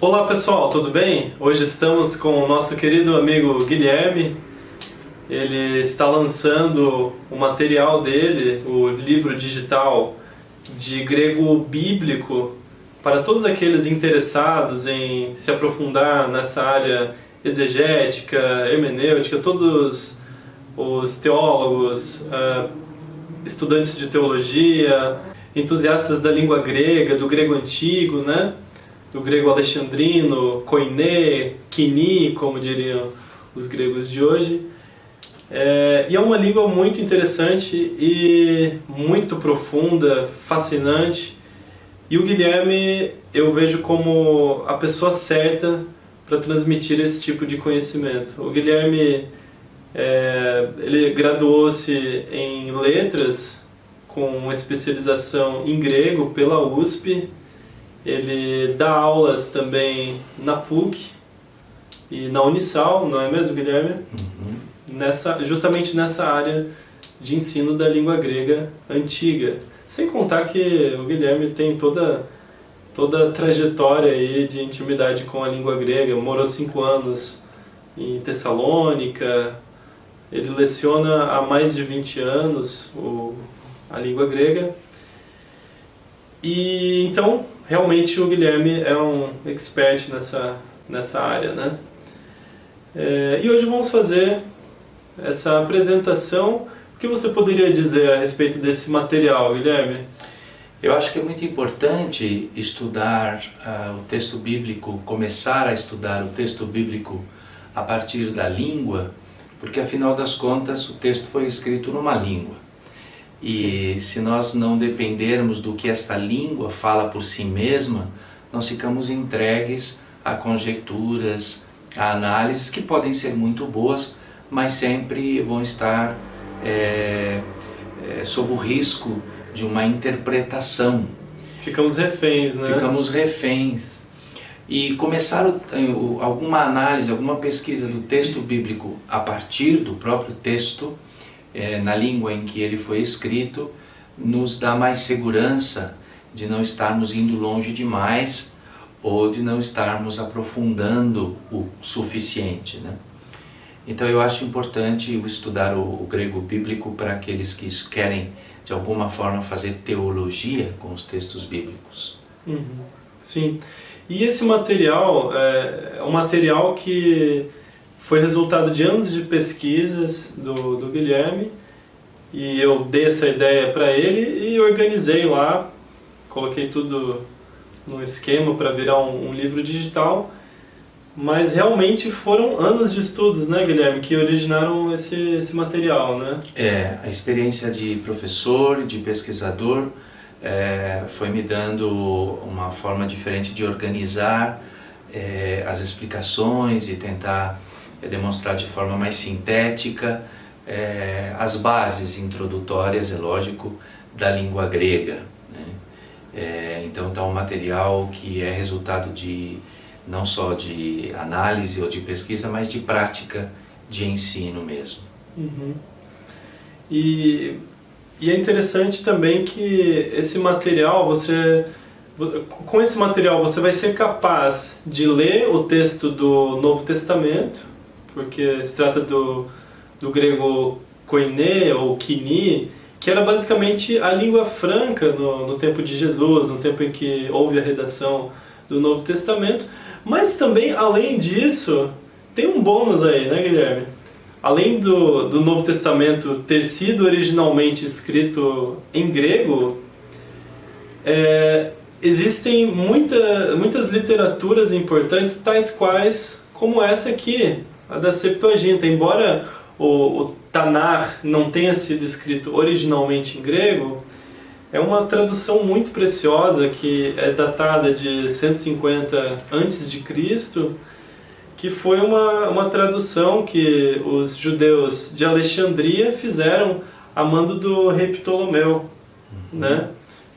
Olá pessoal, tudo bem? Hoje estamos com o nosso querido amigo Guilherme. Ele está lançando o material dele, o livro digital de grego bíblico, para todos aqueles interessados em se aprofundar nessa área exegética, hermenêutica, todos os teólogos, estudantes de teologia, entusiastas da língua grega, do grego antigo, né? Do grego alexandrino, koiné, kini, como diriam os gregos de hoje. E é uma língua muito interessante e muito profunda, fascinante. E o Guilherme eu vejo como a pessoa certa para transmitir esse tipo de conhecimento. O Guilherme ele graduou-se em letras com especialização em grego pela USP. Ele dá aulas também na PUC e na Unisal, não é mesmo, Guilherme? Uhum. Justamente nessa área de ensino da língua grega antiga. Sem contar que o Guilherme tem toda a trajetória aí de intimidade com a língua grega. Morou 5 anos em Tessalônica. Ele leciona há mais de 20 anos a língua grega. E então, realmente o Guilherme é um expert nessa área, né? E hoje vamos fazer essa apresentação. O que você poderia dizer a respeito desse material, Guilherme? Eu acho que é muito importante estudar o texto bíblico, começar a estudar o texto bíblico a partir da língua, porque afinal das contas o texto foi escrito numa língua. E se nós não dependermos do que esta língua fala por si mesma, nós ficamos entregues a conjecturas, a análises que podem ser muito boas, mas sempre vão estar sob o risco de uma interpretação. Ficamos reféns, né? Ficamos reféns. E começar alguma análise, alguma pesquisa do texto bíblico a partir do próprio texto, na língua em que ele foi escrito, nos dá mais segurança de não estarmos indo longe demais ou de não estarmos aprofundando o suficiente, né? Então eu acho importante estudar o grego bíblico para aqueles que querem de alguma forma fazer teologia com os textos bíblicos. Uhum. Sim. E esse material é um material que foi resultado de anos de pesquisas do Guilherme, e eu dei essa ideia para ele e organizei lá, coloquei tudo no esquema para virar um livro digital, mas realmente foram anos de estudos, né, Guilherme, que originaram esse material, né? A experiência de professor, de pesquisador, foi me dando uma forma diferente de organizar as explicações e tentar demonstrar de forma mais sintética as bases introdutórias, é lógico, da língua grega, né? Então está um material que é resultado não só de análise ou de pesquisa, mas de prática de ensino mesmo. Uhum. E é interessante também que esse material, com esse material você vai ser capaz de ler o texto do Novo Testamento, porque se trata do grego koiné ou kini, que era basicamente a língua franca no tempo de Jesus, no tempo em que houve a redação do Novo Testamento. Mas também, além disso, tem um bônus aí, né, Guilherme? Além do Novo Testamento ter sido originalmente escrito em grego, existem muitas literaturas importantes, tais quais como essa aqui, a da Septuaginta. Embora o Tanar não tenha sido escrito originalmente em grego, é uma tradução muito preciosa que é datada de 150 a.C., que foi uma tradução que os judeus de Alexandria fizeram a mando do rei Ptolomeu, né?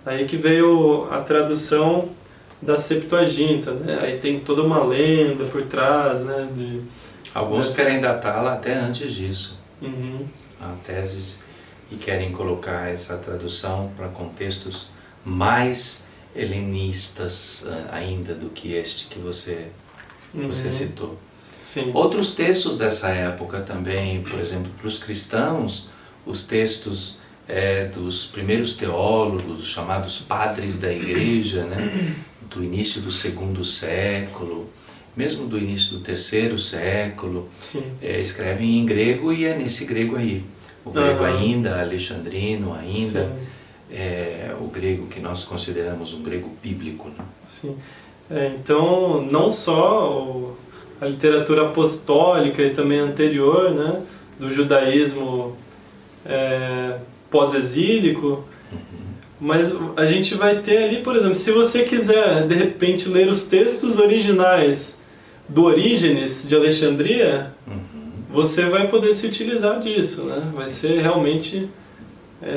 Aí que veio a tradução da Septuaginta, né? Aí tem toda uma lenda por trás, né? Alguns querem datá-la até antes disso. Uhum. Há teses que querem colocar essa tradução para contextos mais helenistas ainda do que este que você citou. Sim. Outros textos dessa época também, por exemplo, para os cristãos, os textos dos primeiros teólogos, os chamados padres da igreja, né? Do início do segundo século, mesmo do início do terceiro século, escrevem em grego, e é nesse grego aí. O grego ainda, alexandrino ainda, o grego que nós consideramos um grego bíblico. Né? Sim. Então, não só a literatura apostólica e também anterior, né, do judaísmo pós-exílico, mas a gente vai ter ali, por exemplo, se você quiser de repente ler os textos originais do Orígenes de Alexandria, você vai poder se utilizar disso, né? Vai ser realmente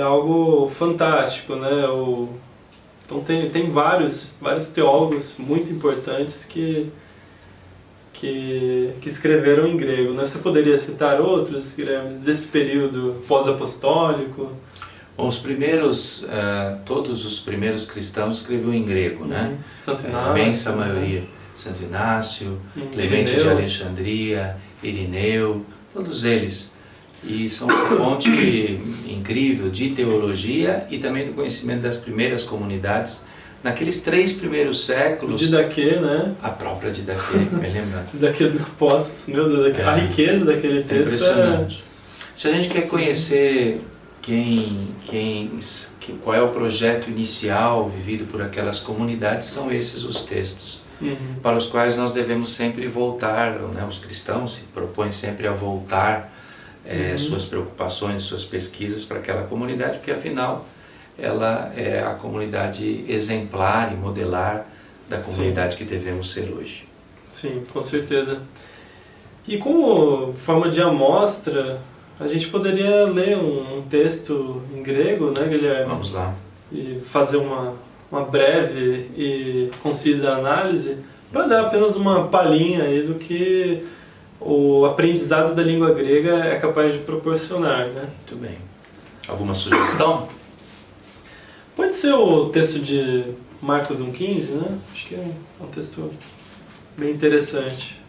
algo fantástico, né? Então tem vários teólogos muito importantes que escreveram em grego, né? Você poderia citar outros, Guilherme, desse período pós-apostólico? Bom, todos os primeiros cristãos escreviam em grego, né? Santo Inácio, a imensa maioria. Santo Inácio, Clemente de Alexandria, Irineu, todos eles. E são uma fonte incrível de teologia e também do conhecimento das primeiras comunidades. Naqueles 3 primeiros séculos... Didaquê, né? A própria Didaquê, me lembrando. Didaquê dos Apóstolos, meu Deus, a riqueza daquele texto impressionante. Se a gente quer conhecer qual é o projeto inicial vivido por aquelas comunidades, são esses os textos para os quais nós devemos sempre voltar, né? Os cristãos se propõem sempre a voltar suas preocupações, suas pesquisas para aquela comunidade, porque afinal ela é a comunidade exemplar e modelar da comunidade que devemos ser hoje. Sim, com certeza. E como forma de amostra, a gente poderia ler um texto em grego, né, Guilherme? Vamos lá. E fazer uma breve e concisa análise para dar apenas uma palhinha aí do que o aprendizado da língua grega é capaz de proporcionar, né? Muito bem. Alguma sugestão? Pode ser o texto de Marcos 1,15, né? Acho que é um texto bem interessante.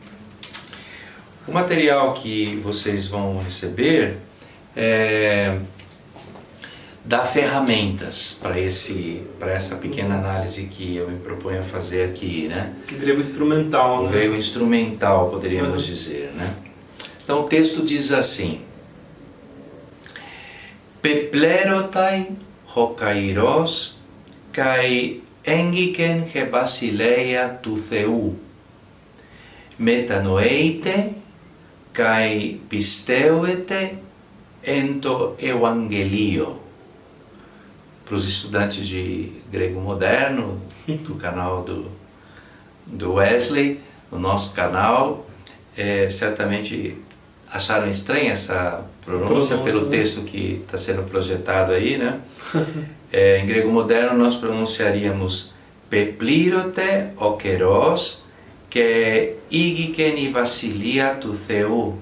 O material que vocês vão receber dá ferramentas para essa pequena análise que eu me proponho a fazer aqui, né? Em grego instrumental, né? Em grego instrumental, poderíamos dizer, né? Então o texto diz assim: Peplerotai hokairos kai engiken he basileia tu Theou metanoeite kai pisteuete ento evangelio. Para os estudantes de grego moderno do canal do Wesley, no nosso canal, certamente acharam estranha essa pronúncia pelo texto que está sendo projetado aí, né? Em grego moderno nós pronunciaríamos peplirote okeros que igiken vasilia tu Theou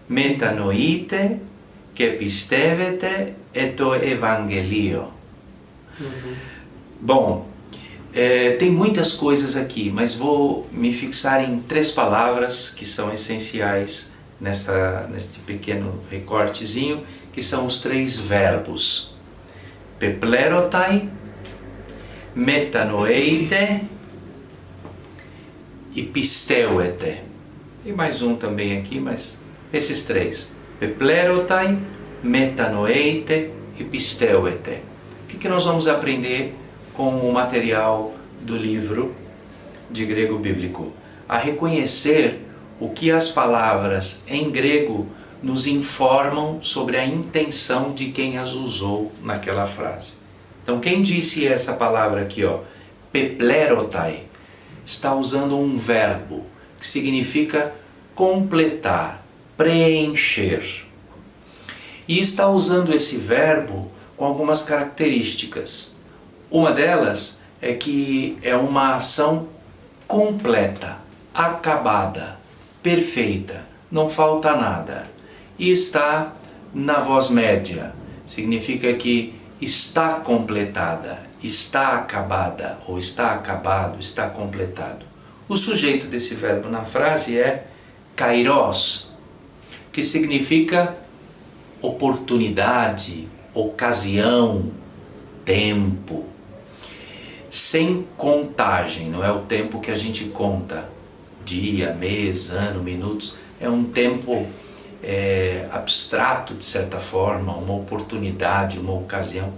metanoite que pistevete eto evangelio. Bom, tem muitas coisas aqui, mas vou me fixar em 3 palavras que são essenciais neste pequeno recortezinho, que são os 3 verbos: peplerotai, metanoeite e pisteuete. Tem mais um também aqui, mas esses 3: peplerotai, metanoeite e pisteuete. O que nós vamos aprender com o material do livro de grego bíblico? A reconhecer o que as palavras em grego nos informam sobre a intenção de quem as usou naquela frase. Então, quem disse essa palavra aqui, ó, peplerotai, está usando um verbo que significa completar, preencher. E está usando esse verbo com algumas características. Uma delas é que é uma ação completa, acabada, perfeita, não falta nada. E está na voz média, significa que está completada, está acabada, ou está acabado, está completado. O sujeito desse verbo na frase é kairos, que significa oportunidade, ocasião, tempo. Sem contagem, não é o tempo que a gente conta, dia, mês, ano, minutos, é um tempo abstrato de certa forma, uma oportunidade, uma ocasião.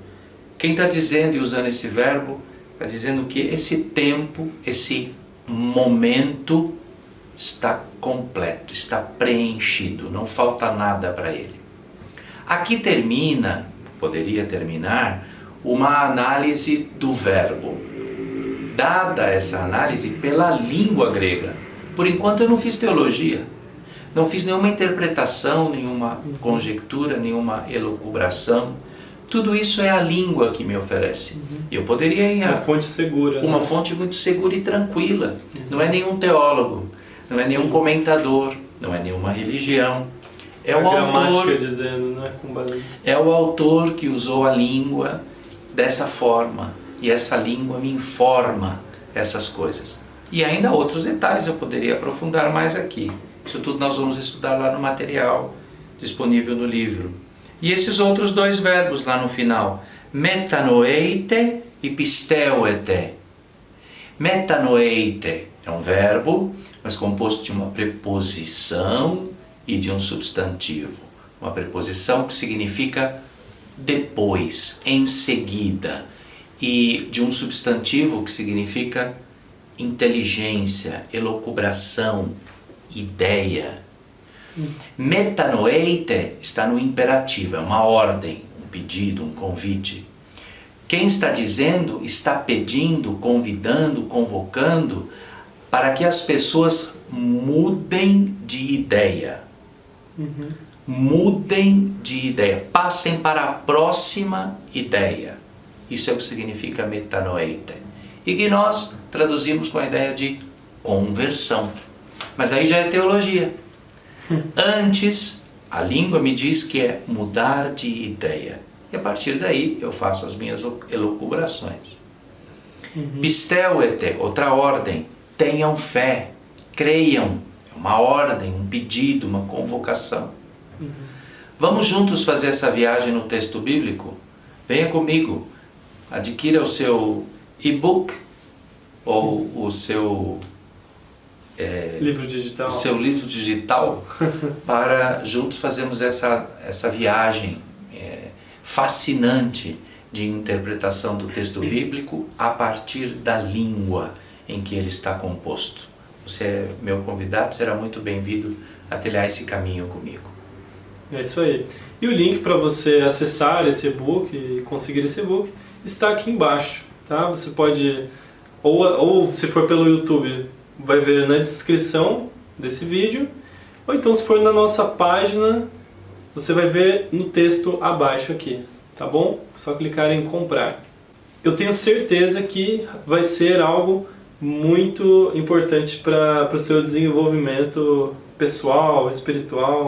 Quem está dizendo e usando esse verbo, está dizendo que esse tempo, esse momento está completo, está preenchido, não falta nada para ele. Aqui termina, poderia terminar, uma análise do verbo, dada essa análise pela língua grega. Por enquanto eu não fiz teologia, não fiz nenhuma interpretação, nenhuma conjectura, nenhuma elucubração. Tudo isso é a língua que me oferece. Eu poderia ir a uma fonte segura. Uma fonte muito segura e tranquila. Não é nenhum teólogo, não é nenhum comentador, não é nenhuma religião. É o autor, dizendo, não é com base. É o autor que usou a língua dessa forma. E essa língua me informa essas coisas. E ainda outros detalhes eu poderia aprofundar mais aqui. Isso tudo nós vamos estudar lá no material disponível no livro. E esses outros dois verbos lá no final, metanoeite e pisteuete. Metanoeite é um verbo, mas composto de uma preposição e de um substantivo. Uma preposição que significa depois, em seguida, e de um substantivo que significa inteligência, elucubração, ideia. Metanoeite está no imperativo, é uma ordem, um pedido, um convite. Quem está dizendo está pedindo, convidando, convocando para que as pessoas mudem de ideia. Mudem de ideia, passem para a próxima ideia. Isso é o que significa metanoeite. E que nós traduzimos com a ideia de conversão. Mas aí já é teologia. Antes, a língua me diz que é mudar de ideia. E a partir daí eu faço as minhas elucubrações. Pisteuete, outra ordem. Tenham fé, creiam. É uma ordem, um pedido, uma convocação. Vamos juntos fazer essa viagem no texto bíblico? Venha comigo. Adquira o seu e-book ou o seu livro digital. O seu livro digital para juntos fazermos essa viagem fascinante de interpretação do texto bíblico a partir da língua em que ele está composto. Você é meu convidado, será muito bem-vindo a trilhar esse caminho comigo. É isso aí. E o link para você acessar esse e-book e conseguir esse e-book está aqui embaixo, tá? Você pode, ou se for pelo YouTube, vai ver na descrição desse vídeo, ou então se for na nossa página, você vai ver no texto abaixo aqui, tá bom? Só clicar em comprar. Eu tenho certeza que vai ser algo muito importante para o seu desenvolvimento pessoal, espiritual.